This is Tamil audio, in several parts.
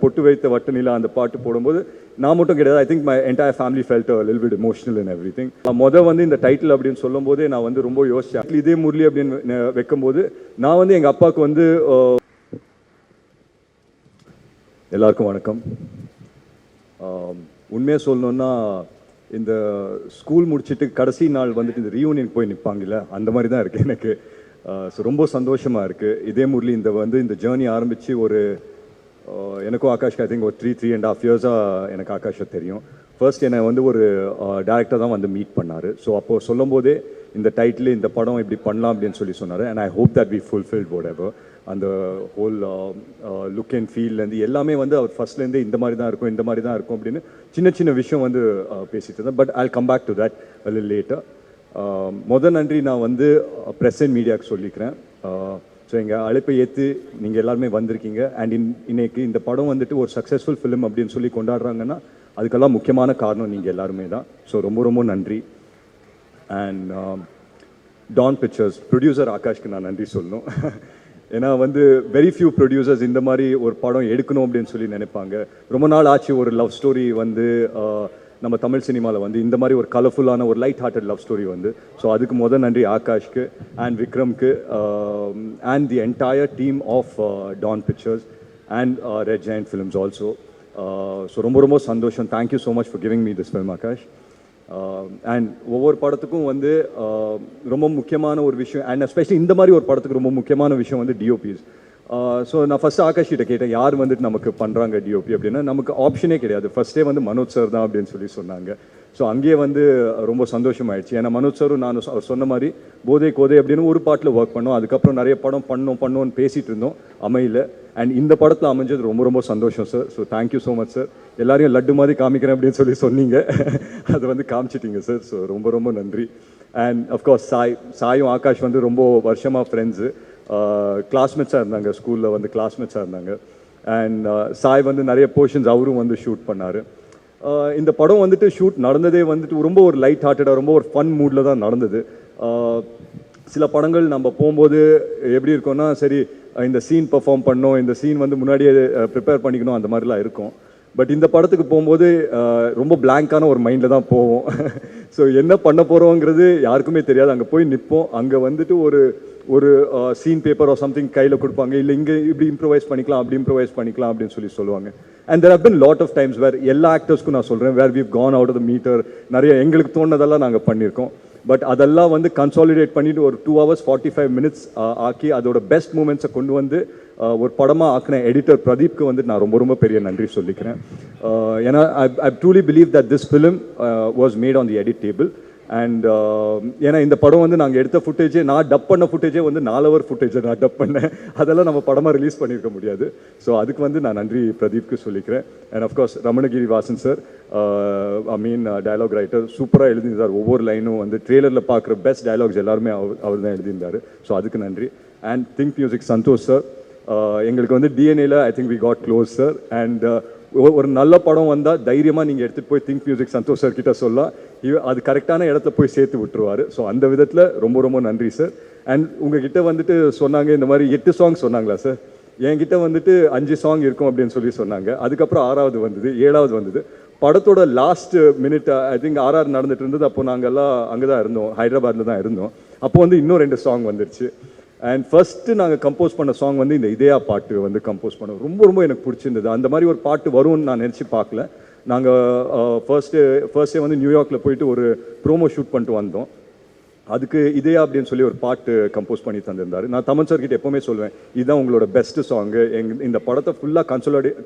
பொட்டு வைத்த வட்ட நிலா அந்த பாட்டு போடும்போது நான் மட்டும் கிடையாது, I think my entire family felt a little bit emotional and everything. வந்து இந்த டைட்டில் அப்படின்னு சொல்லும் போதே நான் வந்து ரொம்ப யோசிச்சேன். இதே முரளி அப்படின்னு வைக்கும்போது நான் வந்து எங்கள் அப்பாவுக்கு வந்து எல்லாருக்கும் வணக்கம். உண்மையாக சொல்லணுன்னா இந்த ஸ்கூல் முடிச்சுட்டு கடைசி நாள் வந்துட்டு இந்த ரீயூனியனுக்கு போய் நிற்பாங்கல்ல, அந்த மாதிரி தான் இருக்குது எனக்கு. ஸோ ரொம்ப சந்தோஷமாக இருக்குது. இதே முரளி இந்த ஜேர்னி ஆரம்பித்து ஒரு எனக்கும் ஆகாஷ்க்கு ஐ திங்க் ஒரு 3.5 இயர்ஸாக எனக்கு ஆகாஷை தெரியும். ஃபர்ஸ்ட் என்னை வந்து ஒரு டேரக்டர் தான் வந்து மீட் பண்ணார். ஸோ அப்போது சொல்லும் போதே இந்த டைட்டில் இந்த படம் இப்படி பண்ணலாம் அப்படின்னு சொன்னார். And I hope that we fulfilled whatever. அந்த ஹோல் லுக் அண்ட் ஃபீல்லேருந்து எல்லாமே வந்து அவர் ஃபர்ஸ்ட்லேருந்தே இந்த மாதிரி தான் இருக்கும் அப்படின்னு சின்ன சின்ன விஷயம் வந்து பேசிட்டு இருந்தேன். But I come back to that a little later. முதல் நன்றி நான் வந்து ப்ரெஸ் அண்ட் மீடியாவுக்கு சொல்லிக்கிறேன். ஸோ எங்கள் அழைப்பை ஏற்று நீங்கள் எல்லாருமே வந்திருக்கீங்க. அண்ட் இன்னைக்கு இந்த படம் வந்துட்டு ஒரு சக்ஸஸ்ஃபுல் ஃபிலிம் அப்படின்னு சொல்லி கொண்டாடுறாங்கன்னா அதுக்கெல்லாம் முக்கியமான காரணம் நீங்கள் எல்லாருமே தான். ஸோ ரொம்ப ரொம்ப நன்றி. அண்ட் டான் பிக்சர்ஸ் ப்ரொடியூசர் ஆகாஷ்க்கு நான் நன்றி சொல்லணும். ஏன்னா வந்து வெரி ஃபியூ ப்ரொடியூசர்ஸ் இந்த மாதிரி ஒரு படம் எடுக்கணும் அப்படின்னு சொல்லி நினைப்பாங்க. ரொம்ப நாள் ஆச்சு ஒரு லவ் ஸ்டோரி வந்து நம்ம தமிழ் சினிமாவில் வந்து இந்த மாதிரி ஒரு கலர்ஃபுல்லான ஒரு லைட் ஹார்ட்டட் லவ் ஸ்டோரி வந்து. ஸோ அதுக்கு முதல் நன்றி ஆகாஷ்க்கு அண்ட் விக்ரம்க்கு and the entire team of Dawn Pictures and Red Giant Films also. So ரொம்ப ரொம்ப சந்தோஷம். Thank you so much for giving me this film Akash. And ஒவ்வொரு படத்துக்கும் வந்து ரொம்ப முக்கியமான ஒரு விஷயம், அண்ட் எஸ்பெஷலி இந்த மாதிரி ஒரு படத்துக்கு ரொம்ப முக்கியமான விஷயம் வந்து டிஓபிஸ். ஸோ நான் ஃபஸ்ட்டு ஆகாஷ் கிட்ட கேட்டேன் யார் வந்துட்டு நமக்கு பண்ணுறாங்க டிஓபி அப்படின்னா. நமக்கு ஆப்ஷனே கிடையாது. ஃபஸ்ட்டே வந்து மனோஜ் சார் தான் அப்படின்னு சொன்னாங்க. ஸோ அங்கேயே வந்து ரொம்ப சந்தோஷமாயிடுச்சு. ஏன்னா மனோஜ் சாரும் நானும் அவர் சொன்ன மாதிரி போதை கோதை அப்படின்னு ஒரு பாட்டில் ஒர்க் பண்ணோம். அதுக்கப்புறம் நிறைய படம் பண்ணோன்னு பேசிகிட்டு இருந்தோம், அமையல. அண்ட் இந்த படத்தில் அமைஞ்சது ரொம்ப ரொம்ப சந்தோஷம் sir. So thank you so much sir. எல்லாரையும் லட்டு மாதிரி காமிக்கிறேன் அப்படின்னு சொன்னீங்க, அதை வந்து காமிச்சிட்டிங்க சார். ஸோ ரொம்ப ரொம்ப நன்றி. அண்ட் அஃப்கோர்ஸ் சாயும் ஆகாஷ் வந்து ரொம்ப வருஷமாக ஃப்ரெண்ட்ஸு, கிளாஸ்மேட்ஸாக இருந்தாங்க, ஸ்கூலில் வந்து கிளாஸ்மேட்ஸாக இருந்தாங்க. அண்ட் சாய் வந்து நிறைய போர்ஷன்ஸ் அவரும் வந்து ஷூட் பண்ணார். இந்த படம் வந்துட்டு ஷூட் நடந்ததே வந்துட்டு ரொம்ப ஒரு லைட் ஹார்ட்டடாக ரொம்ப ஒரு ஃபன் மூடில் தான் நடந்தது. சில படங்கள் நம்ம போகும்போது எப்படி இருக்கோன்னா, சரி இந்த சீன் பெர்ஃபார்ம் பண்ணோம், இந்த சீன் வந்து முன்னாடியே ப்ரிப்பேர் பண்ணிக்கணும், அந்த மாதிரிலாம் இருக்கும். பட் இந்த படத்துக்கு போகும்போது ரொம்ப பிளாங்கான ஒரு மைண்டில் தான் போவோம். ஸோ என்ன பண்ண போகிறோங்கிறது யாருக்குமே தெரியாது. அங்கே போய் நிற்போம். அங்கே வந்துட்டு ஒரு சீன் பேப்பர் ஆர் சம்திங் கையில் கொடுப்பாங்க. இல்லை இங்கே இப்படி இம்ப்ரவைஸ் பண்ணிக்கலாம், அப்படி இம்ப்ரவைஸ் பண்ணிக்கலாம் அப்படின்னு சொல்லுவாங்க. And there have been lot of times where எல்லா ஆக்டர்ஸ்க்கும் நான் சொல்கிறேன், where we've gone out of the meter. நிறைய எங்களுக்கு தோணுனதெல்லாம் நாங்கள் பண்ணியிருக்கோம். பட் அதெல்லாம் வந்து கன்சாலிடேட் பண்ணிவிட்டு ஒரு 2 hours 45 minutes ஆக்கி அதோட பெஸ்ட் மூமெண்ட்ஸை கொண்டு வந்து ஒரு படமாக ஆக்கின எடிட்டர் பிரதீப்க்கு வந்து நான் ரொம்ப ரொம்ப பெரிய நன்றி சொல்லிக்கிறேன். ஏன்னா ஐ truly believe that this film was made on the edit table. And ஏன்னா இந்த படம் வந்து நாங்கள் எடுத்த ஃபுட்டேஜே, நான் டப் பண்ண ஃபுட்டேஜே வந்து 4 hour ஃபுட்டேஜை நான் டப் பண்ணேன். அதெல்லாம் நம்ம படமாக ரிலீஸ் பண்ணியிருக்க முடியாது. ஸோ அதுக்கு வந்து நான் நன்றி பிரதீப்க்கு சொல்லிக்கிறேன். And of course Ramanagiri Vasan sir, dialogue writer, சூப்பராக எழுதியிருந்தார். ஒவ்வொரு லைனும் வந்து ட்ரெய்லரில் பார்க்குற பெஸ்ட் டயலாக்ஸ் எல்லாருமே அவர் தான் எழுதியிருந்தார். ஸோ அதுக்கு நன்றி. And Think Music Santhosh sir, எங்களுக்கு வந்து டிஎன்ஏல I think we got close sir. And ஒரு நல்ல படம் வந்தால் தைரியமாக நீங்கள் எடுத்துகிட்டு போய் திங்க் மியூசிக் சந்தோஷ் சார் கிட்ட சொல்லலாம், அது கரெக்டான இடத்துல போய் சேர்த்து விட்டுருவார். ஸோ அந்த விதத்தில் ரொம்ப ரொம்ப நன்றி சார். அண்ட் உங்ககிட்ட வந்துட்டு சொன்னாங்க இந்த மாதிரி 8 songs சொன்னாங்களா சார்? என்கிட்ட வந்துட்டு 5 song இருக்கும் அப்படின்னு சொன்னாங்க. அதுக்கப்புறம் 6வது வந்தது, 7வது வந்தது. படத்தோட last minute I think RR நடந்துட்டு இருந்தது. அப்போ நாங்கள் எல்லாம் அங்கே தான் இருந்தோம், ஹைதராபாத்தில் தான் இருந்தோம். அப்போ வந்து இன்னும் 2 song வந்துருச்சு. அண்ட் ஃபஸ்ட்டு நாங்கள் கம்போஸ் பண்ண சாங் வந்து இந்த இதயா பாட்டு வந்து கம்போஸ் பண்ணோம். ரொம்ப ரொம்ப எனக்கு பிடிச்சிருந்தது. அந்த மாதிரி ஒரு பாட்டு வரும்னு நான் நினச்சி பார்க்கல. நாங்கள் ஃபர்ஸ்டே வந்து நியூயார்க்கில் போயிட்டு ஒரு ப்ரோமோ ஷூட் பண்ணிட்டு வந்தோம். அதுக்கு இதயா அப்படின்னு சொல்லி ஒரு பாட்டு கம்போஸ் பண்ணி தந்திருந்தார். நான் தமன் சார் கிட்ட எப்போவுமே சொல்லுவேன், இதுதான் உங்களோட பெஸ்ட்டு சாங்கு, இந்த படத்தை ஃபுல்லாக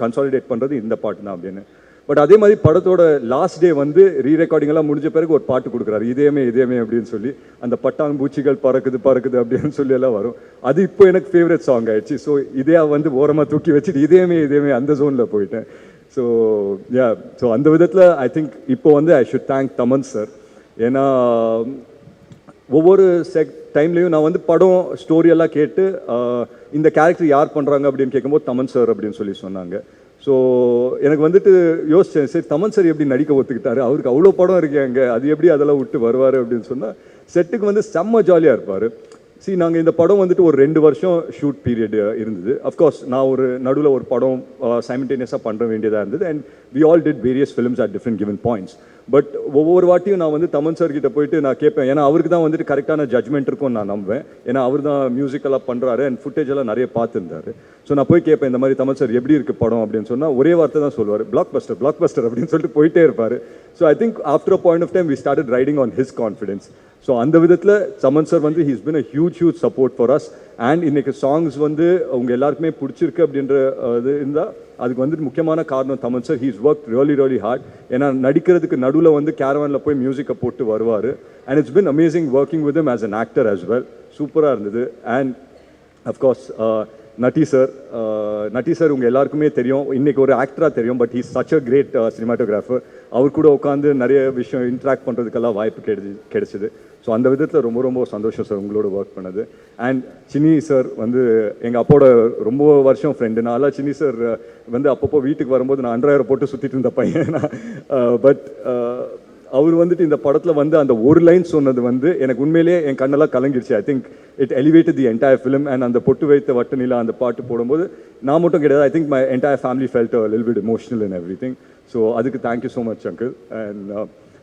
கன்சாலிடேட் பண்ணுறது இந்த பாட்டு தான் அப்படின்னு. பட் அதே மாதிரி படத்தோட லாஸ்ட் டே வந்து ரீரெக்கார்டிங் எல்லாம் முடிஞ்ச பிறகு ஒரு பாட்டு கொடுக்குறாரு, இதயமே அப்படின்னு சொல்லி. அந்த பட்டாம்பூச்சிகள் பறக்குது அப்படின்னு சொல்லி எல்லாம் வரும். அது இப்போ எனக்கு ஃபேவரட் சாங் ஆயிடுச்சு. ஸோ இதே வந்து ஓரமாக தூக்கி வச்சுட்டு இதயமே அந்த ஜோனில் போயிட்டேன். ஸோ அந்த விதத்தில் ஐ திங்க் இப்போ வந்து I should thank Thaman sir. ஏன்னா ஒவ்வொரு டைம்லேயும் நான் வந்து படம் ஸ்டோரியெல்லாம் கேட்டு இந்த கேரக்டர் யார் பண்ணுறாங்க அப்படின்னு கேட்கும்போது தமன் சார் அப்படின்னு சொன்னாங்க. ஸோ எனக்கு வந்துட்டு யோசித்தேன், சரி தமன் சார் எப்படி நடிக்க ஒத்துக்கிட்டாரு, அவருக்கு அவ்வளோ படம் இருக்காங்க, அது எப்படி அதெல்லாம் விட்டு வருவார் அப்படின்னு சொன்னால், செட்டுக்கு வந்து செம்ம ஜாலியாக இருப்பார். நாங்கள் இந்த படம் வந்துட்டு ஒரு 2 வருஷம் ஷூட் பீரியட் இருந்தது. அஃப்கோர்ஸ் நான் ஒரு நடுவில் ஒரு படம் சைமல்டேனியஸாக பண்ண வேண்டியதாக இருந்தது. And we all did various films at different given points. But ஒவ்வொரு வாட்டியும் நான் வந்து தமன் சார் கிட்ட போயிட்டு நான் கேட்பேன், ஏன்னா அவருக்கு தான் வந்துட்டு கரெக்டான ஜட்மெண்ட் இருக்கும்னு நான் நம்புவேன். ஏன்னா அவர் தான் மியூசிக்கெல்லாம் பண்ணுறாரு அண்ட் ஃபுட்டேஜ் எல்லாம் நிறைய பார்த்துருந்தாரு. ஸோ நான் போய் கேட்பேன், இந்த மாதிரி தமன் சார் எப்படி இருக்குது படம் அப்படின்னு சொன்னால் ஒரே வார்த்தை தான் சொல்லுவார், பிளாக் பஸ்டர் அப்படின்னு சொல்லிட்டு போயிட்டே இருப்பார். So I think after a point of time we started riding on his confidence. So அந்த விதத்தில் தமன் சார் வந்து he's been a huge support for us. And இன்னைக்கு சாங்ஸ் வந்து அவங்க எல்லாருக்குமே பிடிச்சிருக்கு அப்படின்ற இது இருந்தால் அதுக்கு வந்துட்டு முக்கியமான காரணம் Thaman sir. He's work really hard. ஏன்னா நடிக்கிறதுக்கு நடுவில் வந்து கேரவானில் போய் மியூசிக்கை போட்டு வருவார். And it's been amazing working with him as an actor as well. சூப்பராக இருந்தது. அண்ட் அஃப்கோர்ஸ் நட்டி சார் உங்கள் எல்லாருக்குமே தெரியும், இன்றைக்கி ஒரு ஆக்டராக தெரியும், but he's such a great cinematographer. அவர் கூட உட்காந்து நிறைய விஷயம் இன்ட்ராக்ட் பண்ணுறதுக்கெல்லாம் வாய்ப்பு கிடைச்சிது. ஸோ அந்த விதத்தில் ரொம்ப சந்தோஷம் சார் உங்களோட ஒர்க் பண்ணது. அண்ட் சின்னி சார் வந்து எங்கள் அப்பாவோட ரொம்ப வருஷம் ஃப்ரெண்டு. நான் சின்னி சார் வந்து அப்பப்போ வீட்டுக்கு வரும்போது நான் அண்டர்வேர் போட்டு சுற்றிட்டு இருந்த பையன். பட் அவர் வந்துட்டு இந்த படத்தில் வந்து அந்த ஒரு லைன் சொன்னது வந்து எனக்கு உண்மையிலேயே என் கண்ணெல்லாம் கலங்கிடுச்சு. I think it elevated the entire film. And அந்த பொட்டு வைத்த வட்ட நிலா அந்த பாட்டு போடும்போது நான் மட்டும் கிடையாது, I think my entire family felt a little bit emotional and everything. So அதுக்கு thank you so much uncle. And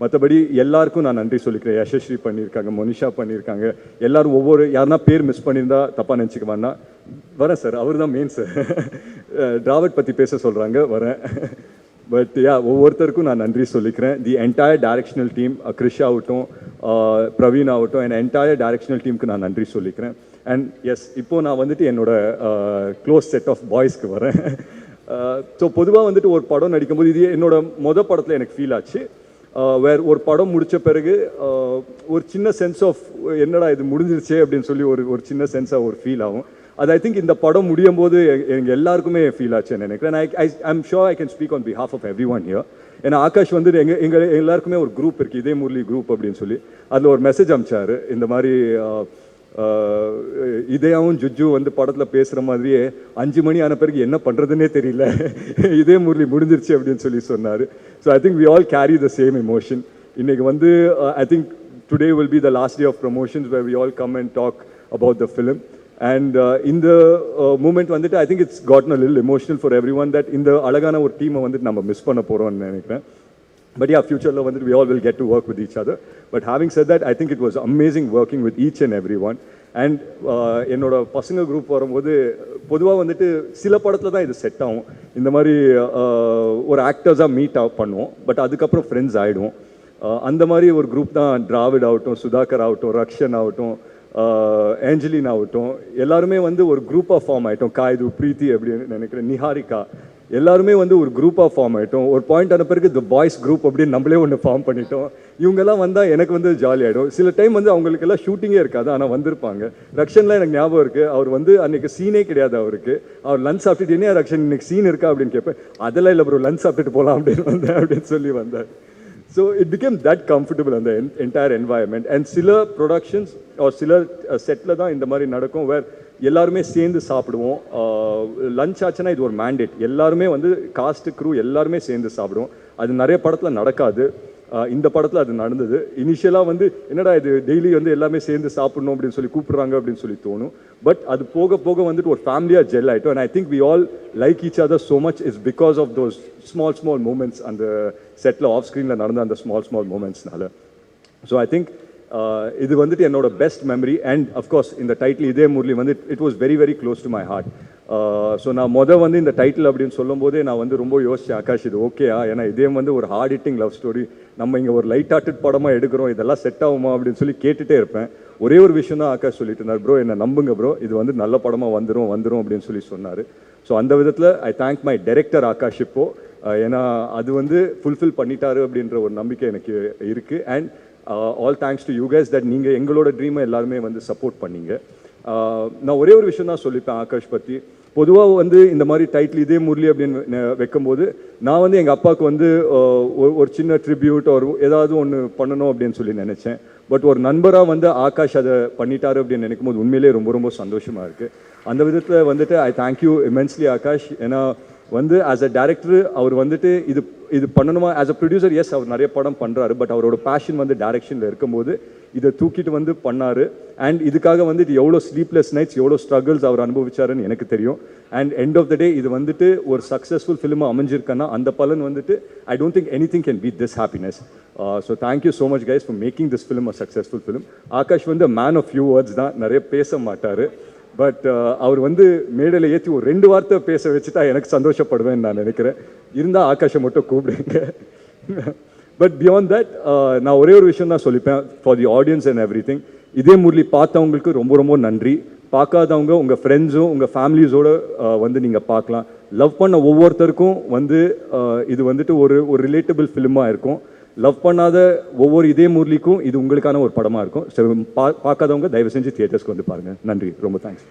மற்றபடி எல்லாருக்கும் நான் நன்றி சொல்லிக்கிறேன். யசஸ்ரீ பண்ணியிருக்காங்க, மோனிஷா பண்ணியிருக்காங்க. எல்லாரும் யாருன்னா பேர் மிஸ் பண்ணியிருந்தா தப்பாக நினச்சிக்க வேணா. வரேன் சார், அவர் தான் மெயின் சார். டிராவட் பற்றி பேச சொல்கிறாங்க, வரேன். பட் ஒவ்வொருத்தருக்கும் நான் நன்றி சொல்லிக்கிறேன். The entire directional team, Krish ஆகட்டும், பிரவீன் ஆகட்டும், என் என்டையர் டைரக்ஷனல் டீமுக்கு நான் நன்றி சொல்லிக்கிறேன். அண்ட் எஸ், இப்போது நான் வந்துட்டு என்னோட க்ளோஸ் செட் ஆஃப் பாய்ஸ்க்கு வரேன். ஸோ பொதுவாக வந்துட்டு ஒரு படம் நடிக்கும்போது இது என்னோட படத்தில் எனக்கு ஃபீல் ஆச்சு. வேறு ஒரு படம் முடித்த பிறகு ஒரு சின்ன சென்ஸ் ஆஃப் என்னடா இது முடிஞ்சிருச்சே அப்படின்னு சொல்லி ஒரு சின்ன சென்ஸாக ஒரு ஃபீல் ஆகும். அது ஐ திங்க் இந்த படம் முடியும் போது எங்கள் எல்லாருக்குமே ஃபீல் ஆச்சுன்னு நினைக்கிறேன். I'm sure I can speak on behalf of every one here. ஏன்னா ஆகாஷ் வந்து எங்கள் எல்லாருக்குமே ஒரு குரூப் இருக்குது, இதே முரளி குரூப் அப்படின்னு சொல்லி. அதில் ஒரு மெசேஜ் அனுப்பிச்சார், இந்த மாதிரி இதையாவும் ஜுஜு வந்து படத்தில் பேசுகிற மாதிரியே 5 மணி ஆன பிறகு என்ன பண்ணுறதுன்னே தெரியல, இதே முரளி முடிஞ்சிருச்சு அப்படின்னு சொல்லி சொன்னார். So I think we all carry the same emotion. இன்றைக்கி வந்து I think today will be the last day of promotions where we all come and talk about the film. And இந்த மூமெண்ட் வந்துட்டு I think it's gotten a little emotional for every one that இந்த அழகான ஒரு டீமை வந்துட்டு நம்ம மிஸ் பண்ண போகிறோம்னு நினைக்கிறேன். But yeah, future we all will get to work with each other. But having said that, I think it was amazing working with each and everyone. And என்னோட பசங்க குரூப் வரும்போது பொதுவாக வந்துட்டு சில படத்தில் தான் இது செட் ஆகும். இந்த மாதிரி ஒரு ஆக்டர்ஸாக மீட் பண்ணுவோம், பட் அதுக்கப்புறம் ஃப்ரெண்ட்ஸ் ஆகிடுவோம். அந்த மாதிரி ஒரு குரூப் தான் டிராவிட் ஆகட்டும், சுதாகர் ஆகட்டும், ரக்ஷன் ஆகட்டும், ஏஞ்சலின் ஆகட்டும், எல்லாருமே வந்து ஒரு குரூப்பாக ஃபார்ம் ஆகிட்டோம். காய்து, பிரீத்தி அப்படின்னு நினைக்கிறேன், நிஹாரிகா, எல்லாருமே வந்து ஒரு குரூப்பாக ஃபார்ம் ஆகிட்டோம். ஒரு பாயிண்ட் ஆன பிறகு த பாய்ஸ் குரூப் அப்படின்னு நம்மளே ஒன்று ஃபார்ம் பண்ணிட்டோம். இவங்கெல்லாம் வந்தால் எனக்கு வந்து ஜாலி ஆகிடும். சில டைம் வந்து அவங்களுக்கெல்லாம் ஷூட்டிங்கே இருக்காது, ஆனால் வந்திருப்பாங்க. ரக்ஷன்லாம் எனக்கு ஞாபகம் இருக்குது, அவர் வந்து அன்றைக்கி சீனே கிடையாது அவருக்கு. அவர் லஞ்ச் சாப்பிட்டுட்டு என்ன ரக்ஷன் இன்னைக்கு சீன் இருக்கா அப்படின்னு கேட்பேன். அதெல்லாம் இல்லை ப்ரோ, லஞ்ச் சாப்பிட்டுட்டு போகலாம் அப்படின்னு வந்தேன் அப்படின்னு சொல்லி வந்தார். So it became that comfortable அந்த என்டையர் என்வாயன்மெண்ட். அண்ட் சில ப்ரொடக்ஷன்ஸ் சில செட்டில் தான் இந்த மாதிரி நடக்கும், வேர் எல்லாருமே சேர்ந்து சாப்பிடுவோம். லஞ்ச் ஆச்சுன்னா இது ஒரு மேண்டேட், எல்லாருமே வந்து காஸ்ட் க்ரூ எல்லாருமே சேர்ந்து சாப்பிடுவோம். அது நிறைய படத்தில் நடக்காது, இந்த படத்தில் அது நடந்தது. இனிஷியலாக வந்து என்னடா இது டெய்லி வந்து எல்லாமே சேர்ந்து சாப்பிடணும் அப்படின்னு சொல்லி கூப்பிட்றாங்க அப்படின்னு சொல்லி தோணும். பட் அது போக போக வந்துட்டு ஒரு ஃபேமிலியாக ஜெல் ஆகிட்டோம். And I think we all like each other so much is because of those small moments அந்த செட்டில் ஆஃப் ஸ்க்ரீனில் நடந்த அந்த ஸ்மால் மூமெண்ட்ஸ்னால. ஸோ ஐ திங்க் இது வந்துட்டு என்னோட பெஸ்ட் மெமரி. அண்ட் அஃப்கோர்ஸ் இந்த டைட்டில் இதே முரளி வந்து it was very close to my heart. So நான் வந்து இந்த டைட்டில் அப்படின்னு சொல்லும் போதே நான் வந்து ரொம்ப யோசித்தேன், ஆகாஷ் இது ஓகேயா? ஏன்னா இதே வந்து ஒரு ஹார்ட் ஹிட்டிங் லவ் ஸ்டோரி, நம்ம இங்கே ஒரு லைட் ஹார்ட்டட் படமாக எடுக்கிறோம், இதெல்லாம் செட் ஆகுமா அப்படின்னு சொல்லி கேட்டுகிட்டே இருப்பேன். ஒரே ஒரு விஷயம் தான் ஆகாஷ் சொல்லிட்டு இருந்தார், ப்ரோ என்ன நம்புங்க ப்ரோ, இது வந்து நல்ல படமாக வந்துடும் அப்படின்னு சொல்லி சொன்னார். ஸோ அந்த விதத்தில் I thank my director Akash இப்போ, ஏன்னா அது வந்து ஃபுல்ஃபில் பண்ணிட்டாரு அப்படின்ற ஒரு நம்பிக்கை எனக்கு இருக்குது. And all thanks to you guys that நீங்கள் எங்களோட ட்ரீமை எல்லாருமே வந்து சப்போர்ட் பண்ணீங்க. நான் ஒரே ஒரு விஷயம் தான் சொல்லிப்பேன் ஆகாஷ் பற்றி. பொதுவாக வந்து இந்த மாதிரி டைட்டில் இதே முரளி அப்படின்னு வைக்கும்போது நான் வந்து எங்கள் அப்பாவுக்கு வந்து ஒரு சின்ன ட்ரிபியூட் ஒரு ஏதாவது ஒன்று பண்ணணும் அப்படின்னு சொல்லி நினச்சேன். பட் ஒரு நண்பராக வந்து ஆகாஷ் அதை பண்ணிட்டாரு அப்படின்னு நினைக்கும் போது உண்மையிலே ரொம்ப சந்தோஷமாக இருக்குது. அந்த விதத்தில் வந்துட்டு ஐ தேங்க்யூ இமென்ஸ்லி ஆகாஷ். ஏன்னா வந்து ஆஸ் அ டேரக்டர் அவர் வந்துட்டு இது பண்ணணுமா, ஆஸ் அ ப்ரொடியூசர் எஸ் அவர் நிறைய படம் பண்ணுறாரு, பட் அவரோட பேஷன் வந்து டேரக்ஷனில் இருக்கும்போது இதை தூக்கிட்டு வந்து பண்ணார். அண்ட் இதுக்காக வந்து இது எவ்வளோ ஸ்லீப்லெஸ் நைட்ஸ், எவ்வளோ ஸ்ட்ரகிள்ஸ் அவர் அனுபவிச்சாருன்னு எனக்கு தெரியும். And end of the day இது வந்துட்டு ஒரு சக்ஸஸ்ஃபுல் ஃபிலிமாக அமைஞ்சிருக்கேன்னா அந்த பலன் வந்துட்டு I don't think any thing can beat this happiness. So thank you so much guys for making this film a successful film. Akash வந்து மேன் ஆஃப் ஃபியூ வேர்ட்ஸ் தான், நிறைய பேச மாட்டார். பட் அவர் வந்து மேடையில் ஏற்றி ஒரு 2 வார்த்தை பேச வச்சுட்டா எனக்கு சந்தோஷப்படுவேன்னு நான் நினைக்கிறேன். இருந்தால் ஆகாஷை மட்டும் கூப்பிடுங்க. பட் பியாண்ட் தட் நான் ஒரே ஒரு விஷயம் தான் சொல்லிப்பேன் for the audience and everything. இதே முரளி பார்த்தவங்களுக்கு ரொம்ப ரொம்ப நன்றி. பார்க்காதவங்க உங்கள் ஃப்ரெண்ட்ஸும் உங்கள் ஃபேமிலிஸோடு வந்து நீங்கள் பார்க்கலாம். லவ் பண்ண ஒவ்வொருத்தருக்கும் வந்து இது வந்துட்டு ஒரு ரிலேட்டபிள் ஃபிலிமாக இருக்கும். லவ் பண்ணாத ஒவ்வொரு இதே முரளிக்கும் இது உங்களுக்கான ஒரு படமாக இருக்கும். ஸோ பார்க்காதவங்க தயவு செஞ்சு தியேட்டர்ஸ்க்கு வந்து பாருங்கள். நன்றி, ரொம்ப தேங்க்ஸ்.